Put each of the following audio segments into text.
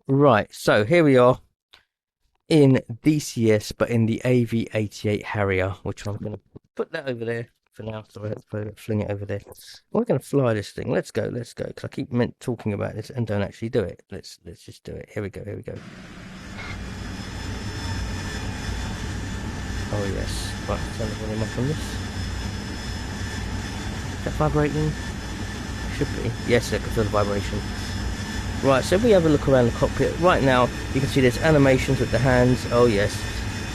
Right, so here we are in DCS, but in the AV8B Harrier, which I'm going to put that over there for now. So I have to fling it over there. We're going to fly this thing. Let's go, let's go. Because I keep talking about this and don't actually do it. Let's just do it. Here we go, here we go. Oh yes, right. Turn the volume up on this. Is that vibrating? Should be. Yes, I can feel the vibration. Right, so if we have a look around the cockpit, right now you can see there's animations with the hands, oh yes,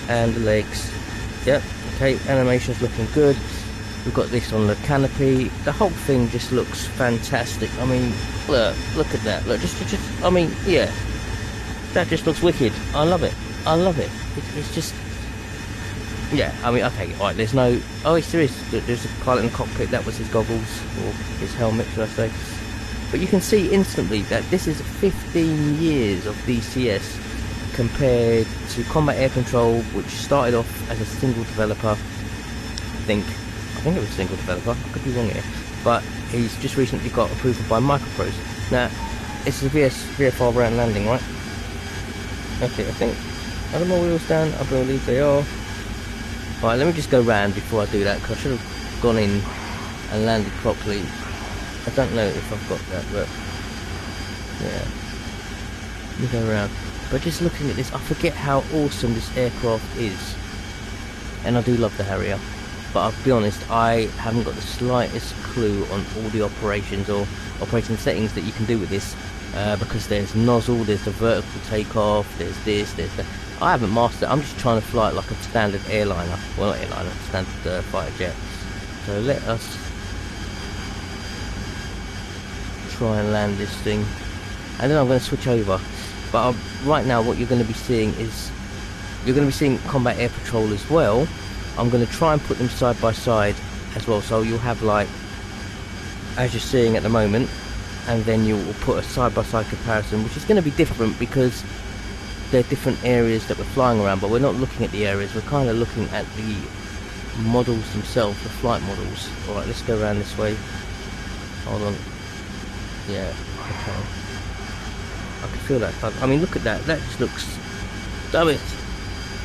and the legs. Yep, okay, animations looking good. We've got this on the canopy. The whole thing just looks fantastic. I mean, look at that. Look, I mean, yeah, that just looks wicked. I love it. I love it. It's just, yeah, I mean, okay, alright, there's no, oh yes, there's a pilot in the cockpit. That was his goggles, or his helmet, should I say. But you can see instantly that this is 15 years of DCS compared to Combat Air Control, which started off as a single developer. I think it was a single developer, I could be wrong here. But he's just recently got approval by Microprose. Now, it's a VFR round landing, right? Okay, I think, are the more wheels down? I believe they are. Alright, let me just go round before I do that, because I should have gone in and landed properly. I don't know if I've got that, but yeah, let me go around. But just looking at this, I forget how awesome this aircraft is, and I do love the Harrier, but I'll be honest, I haven't got the slightest clue on all the operations or operating settings that you can do with this, because there's nozzle, there's the vertical takeoff, there's this, there's that. I haven't mastered it. I'm just trying to fly it like a standard airliner, well, not airliner, standard fighter jet. So let us try and land this thing, and then I'm going to switch over. But right now what you're going to be seeing is Combat Air Patrol as well. I'm going to try and put them side by side as well, so you'll have, like, as you're seeing at the moment, and then you will put a side by side comparison, which is going to be different because they're different areas that we're flying around, but we're not looking at the areas, we're kind of looking at the models themselves, the flight models. Alright, let's go around this way. Hold on. Yeah, okay. I can feel that. I mean, look at that. That just looks... Damn it!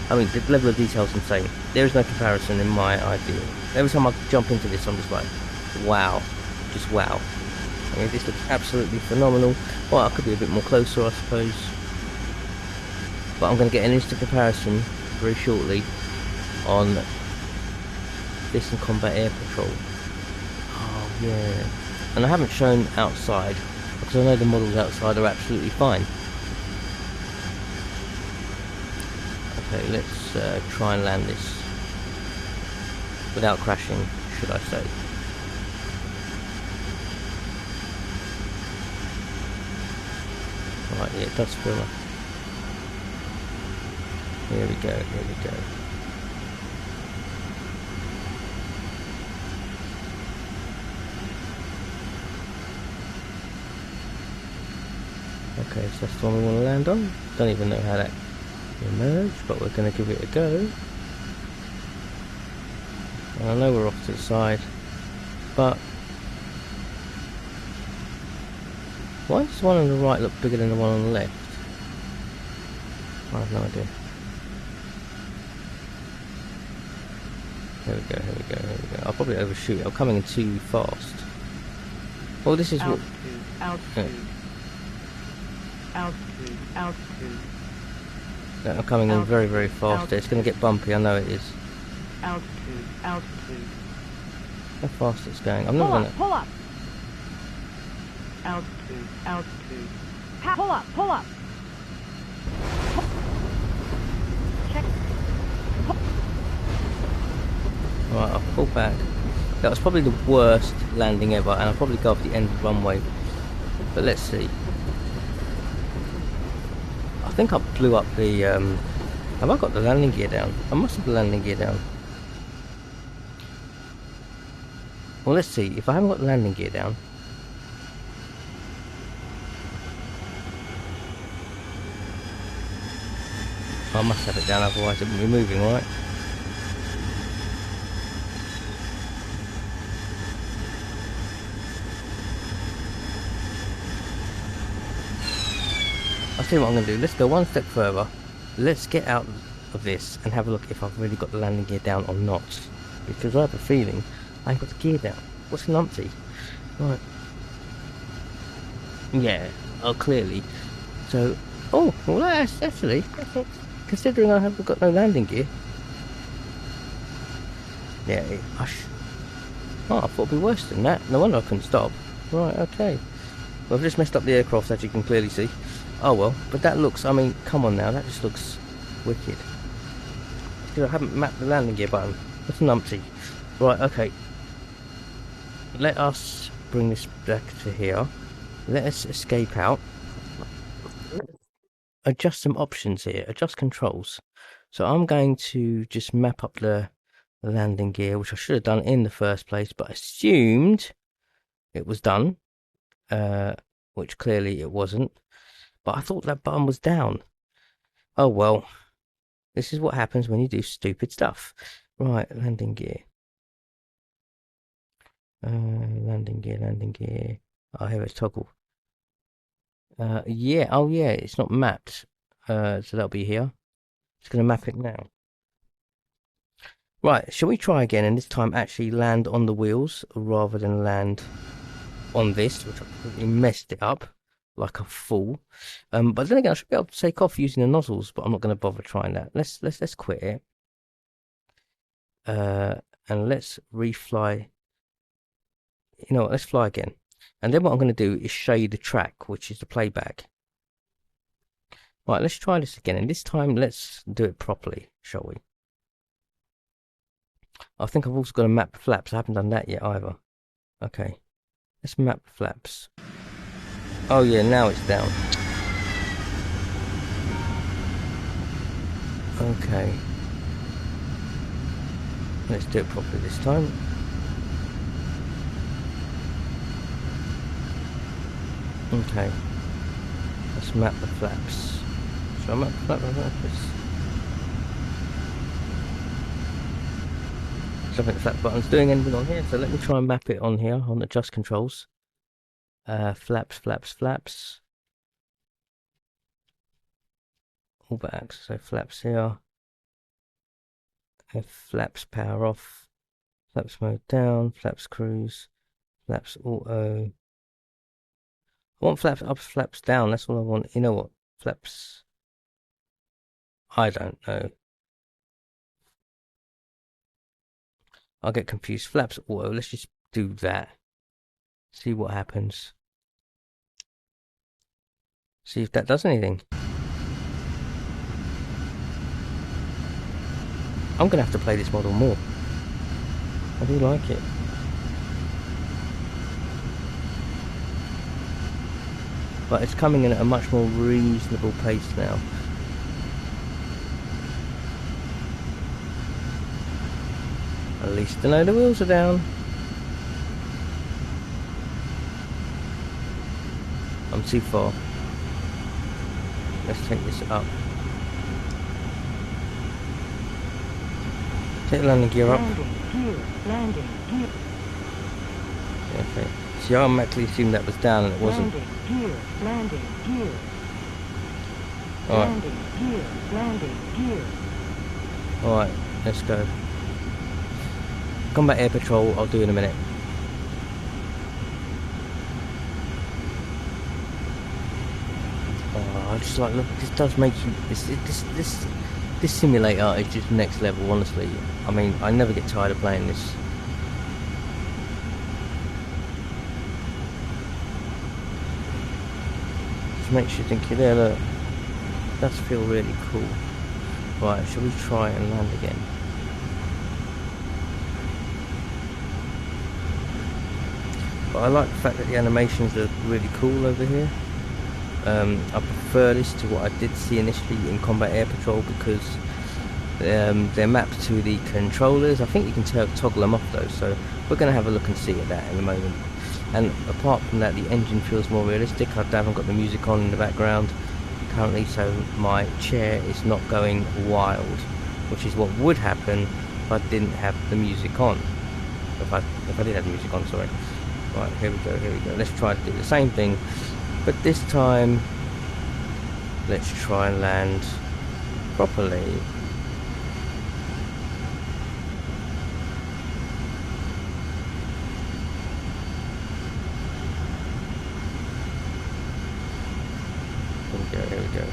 I mean, the level of detail is insane. There is no comparison in my idea. Every time I jump into this, I'm just like, wow. Just wow. I mean, this looks absolutely phenomenal. Well, I could be a bit more closer, I suppose. But I'm going to get an instant comparison very shortly on this and Combat Air Patrol. Oh, yeah. And I haven't shown outside, because I know the models outside are absolutely fine. Okay, let's try and land this without crashing, should I say. Right, yeah, it does feel like... Here we go, here we go. Okay, so that's the one we want to land on. Don't even know how that emerged, but we're going to give it a go. And I know we're off to the side, but why does the one on the right look bigger than the one on the left? I have no idea. Here we go, here we go, here we go. I'll probably overshoot it. I'm coming in too fast. Well, this is what... Altitude. Altitude, altitude. No, I'm coming in very, very fast. It's going to get bumpy, I know it is. Altitude, altitude. How fast it's going. I'm not going to... Pull up! Altitude, altitude. Pull up, pull up! Check. Right, I'll pull back. That was probably the worst landing ever, and I'll probably go off the end of the runway. But let's see. I think I blew up the, have I got the landing gear down? I must have the landing gear down. Well, let's see, if I haven't got the landing gear down. I must have it down, otherwise it wouldn't be moving, right? I'll tell you what I'm going to do. Let's go one step further. Let's get out of this and have a look if I've really got the landing gear down or not. Because I have a feeling I ain't got the gear down. What's an umpty? Right. Yeah. Oh, clearly. So, oh, well, that's actually, considering I haven't got no landing gear. Yeah, oh, I thought it'd be worse than that. No wonder I couldn't stop. Right, okay. Well, I've just messed up the aircraft, as you can clearly see. Oh well, but that looks, I mean, come on now, that just looks wicked. Because I haven't mapped the landing gear button. That's an umpty. Right, okay. Let us bring this back to here. Let us escape out. Adjust some options here. Adjust controls. So I'm going to just map up the landing gear, which I should have done in the first place, but I assumed it was done, which clearly it wasn't. But I thought that button was down. Oh well, this is what happens when you do stupid stuff. Right, landing gear. Landing gear. Oh, here it's toggle. Yeah, oh yeah, it's not mapped. So that'll be here. Just going to map it now. Right, shall we try again and this time actually land on the wheels rather than land on this, which I completely messed it up like a fool. But then again, I should be able to take off using the nozzles, but I'm not going to bother trying that. Let's quit it. And let's refly. You know what, let's fly again. And then what I'm going to do is show you the track, which is the playback. Right, let's try this again, and this time let's do it properly, shall we? I think I've also got to map the flaps. I haven't done that yet either. Okay, let's map the flaps. Oh yeah, now it's down. Okay. Let's do it properly this time. Okay. Let's map the flaps. Should I map the flaps? I don't think the flap button's doing anything on here, so let me try and map it on here on adjust controls. Flaps. All back axis, so flaps here. If flaps power off, flaps mode down, flaps cruise, flaps auto. I want flaps up, flaps down, that's all I want. You know what? Flaps. I don't know. I'll get confused. Flaps auto, let's just do that. See what happens. See if that does anything. I'm gonna have to play this model more. I do like it. But it's coming in at a much more reasonable pace now. At least I know the wheels are down. I'm too far. Let's take this up. Take the landing gear up. Landing gear. Okay. See, I automatically assumed that was down and it wasn't. Landing gear. Alright. Landing gear. Alright, let's go. Combat air patrol, I'll do in a minute. Oh, I just like, look, this does make you, this simulator is just next level, honestly. I mean, I never get tired of playing this. Just makes you think, yeah, look, it does feel really cool. Right, shall we try and land again? But I like the fact that the animations are really cool over here. I prefer this to what I did see initially in Combat Air Patrol because they're mapped to the controllers. I think you can toggle them off though, so we're going to have a look and see at that in a moment. And apart from that, the engine feels more realistic. I haven't got the music on in the background currently, so my chair is not going wild, which is what would happen if I didn't have the music on. If I did have the music on, sorry. Right, here we go. Let's try to do the same thing, but this time let's try and land properly. Here we go.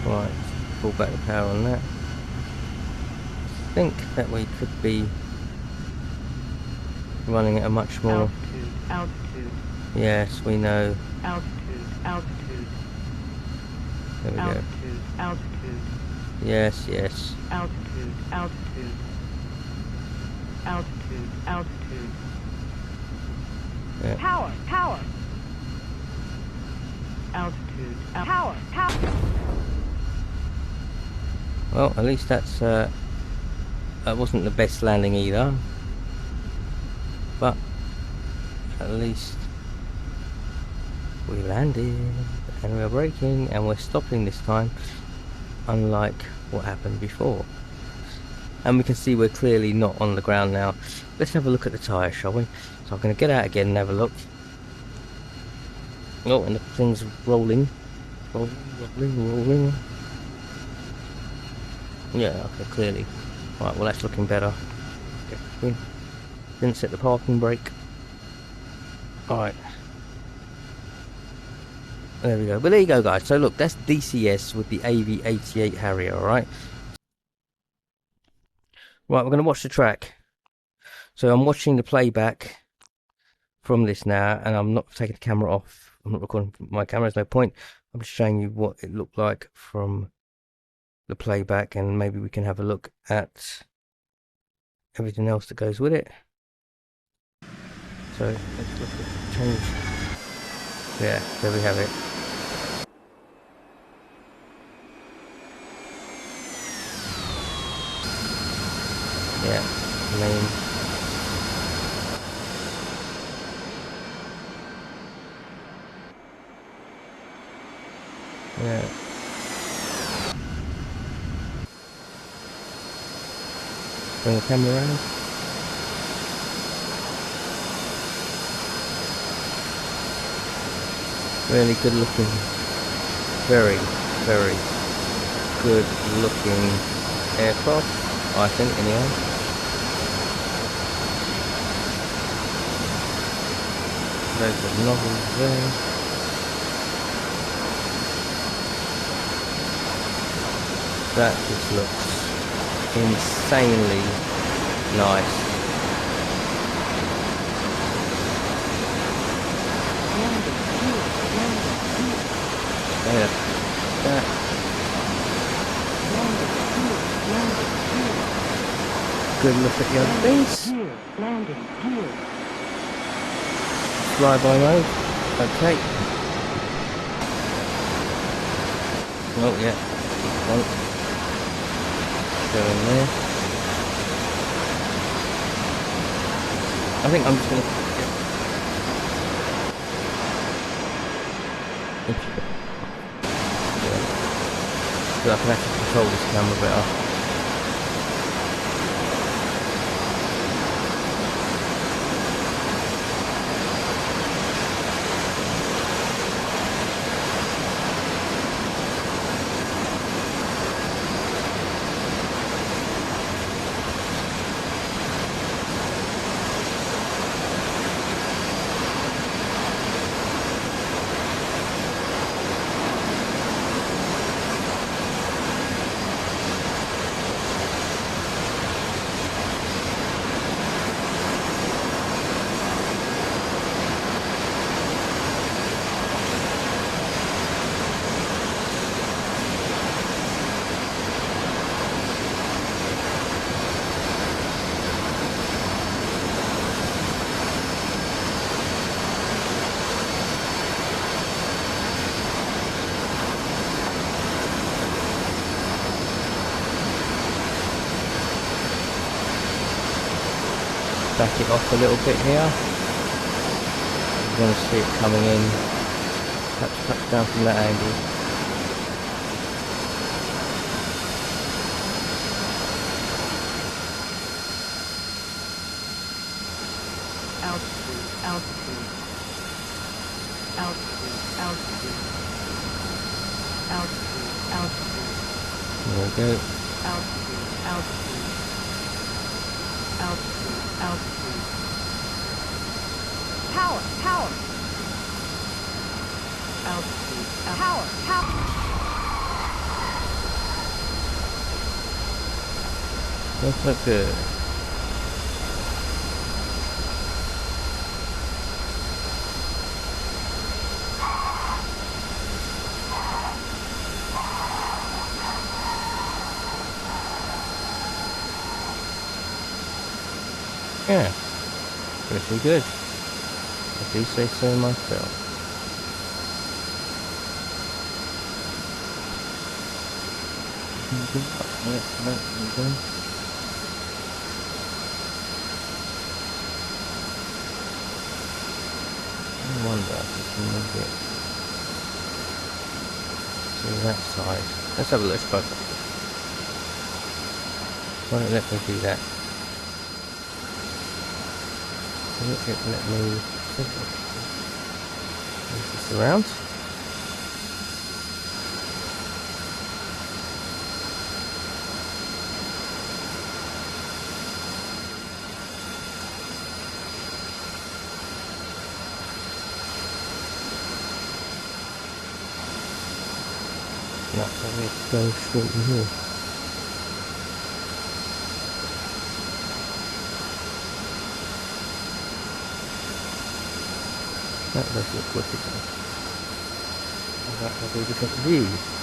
Right, pull back the power on that. I think that we could be running at a much more... Altitude. Yes, we know. Altitude. There we go. Altitude. Yes. Altitude. Yeah. Power. Altitude. Power. Well, at least that's that wasn't the best landing either, but at least we landed and we're braking and we're stopping this time, unlike what happened before. And we can see we're clearly not on the ground now. Let's have a look at the tyre, shall we? So I'm going to get out again and have a look. Oh, and the thing's rolling. Rolling. Yeah, okay, clearly. Right, well that's looking better. Okay. Didn't set the parking brake. Alright. There we go. But there you go, guys. So look, that's DCS with the AV8B Harrier, alright? Right, we're going to watch the track. So I'm watching the playback from this now, and I'm not taking the camera off. I'm not recording my camera, there's no point. I'm just showing you what it looked like from the playback, and maybe we can have a look at everything else that goes with it. So let's look at change. Yeah, there we have it. Yeah, name. Yeah. Bring the camera around. Really good looking, very good looking aircraft, I think, anyway. Loads of nozzles there. That just looks insanely nice. Yeah, that. Good look at the other things. Flyby mode. Okay. Oh yeah. One. Go in there. I think I'm just gonna. So I can actually control this camera better. Back it off a little bit here. You want to see it coming in. Perhaps touch down from that angle. altitude, altitude, altitude, altitude, altitude, altitude, There we go. altitude, altitude, altitude, altitude. Power, power. Altitude, power, power. That's not good. Yeah, pretty good. I do say so myself. I wonder if we can move it to that side. Let's have a look. Try that. Why don't let me do that? Let me move this around. No, I need to go straight in here. That does look wicked. That has a different view.